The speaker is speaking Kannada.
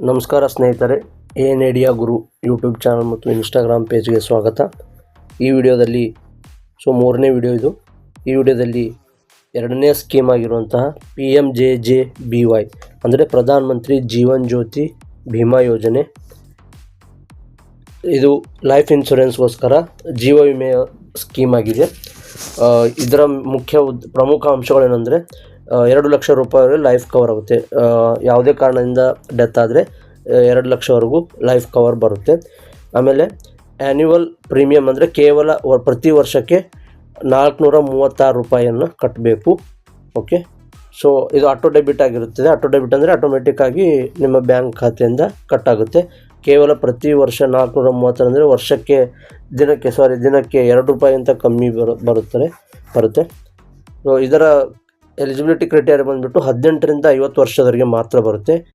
ನಮಸ್ಕಾರ ಸ್ನೇಹಿತರೆ, ಎ ಗುರು ಯೂಟ್ಯೂಬ್ ಚಾನಲ್ ಮತ್ತು ಇನ್ಸ್ಟಾಗ್ರಾಮ್ ಪೇಜ್ಗೆ ಸ್ವಾಗತ. ಈ ವಿಡಿಯೋದಲ್ಲಿ ಮೂರನೇ ವಿಡಿಯೋ ಇದು. ಈ ವಿಡಿಯೋದಲ್ಲಿ ಎರಡನೇ ಸ್ಕೀಮ್ ಆಗಿರುವಂತಹ PMJJBY ಅಂದರೆ ಪ್ರಧಾನ ಮಂತ್ರಿ ಜೀವನ್ ಜ್ಯೋತಿ ಭೀಮಾ ಯೋಜನೆ. ಇದು ಲೈಫ್ ಇನ್ಶೂರೆನ್ಸ್ಗೋಸ್ಕರ ಜೀವ ವಿಮೆಯ ಸ್ಕೀಮ್ ಆಗಿದೆ. ಇದರ ಪ್ರಮುಖ ಅಂಶಗಳೇನೆಂದರೆ 2 ಲಕ್ಷ ರೂಪಾಯಿ ಲೈಫ್ ಕವರ್ ಆಗುತ್ತೆ. ಯಾವುದೇ ಕಾರಣದಿಂದ ಡೆತ್ ಆದರೆ 2 ಲಕ್ಷವರೆಗೂ ಲೈಫ್ ಕವರ್ ಬರುತ್ತೆ. ಆಮೇಲೆ ಆ್ಯನ್ಯುವಲ್ ಪ್ರೀಮಿಯಮ್ ಅಂದರೆ ಕೇವಲ ಪ್ರತಿ ವರ್ಷಕ್ಕೆ 436 ರೂಪಾಯಿಯನ್ನು ಕಟ್ಟಬೇಕು. ಓಕೆ, ಸೊ ಇದು ಆಟೋ ಡೆಬಿಟ್ ಆಗಿರುತ್ತದೆ. ಆಟೋ ಡೆಬಿಟ್ ಅಂದರೆ ಆಟೋಮೆಟಿಕ್ಕಾಗಿ ನಿಮ್ಮ ಬ್ಯಾಂಕ್ ಖಾತೆಯಿಂದ ಕಟ್ಟಾಗುತ್ತೆ. ಕೇವಲ ಪ್ರತಿ ವರ್ಷ 430 ಅಂದರೆ ವರ್ಷಕ್ಕೆ ದಿನಕ್ಕೆ 2 ರೂಪಾಯಿಗಿಂತ ಕಮ್ಮಿ ಬರುತ್ತೆ. ಸೊ ಇದರ ಎಲಿಜಿಬಿಲಿಟಿ ಕ್ರೈಟೇರಿಯಾ ಬಂದುಬಿಟ್ಟು 18ರಿಂದ 50 ವರ್ಷದವರೆಗೆ ಮಾತ್ರ ಬರುತ್ತೆ.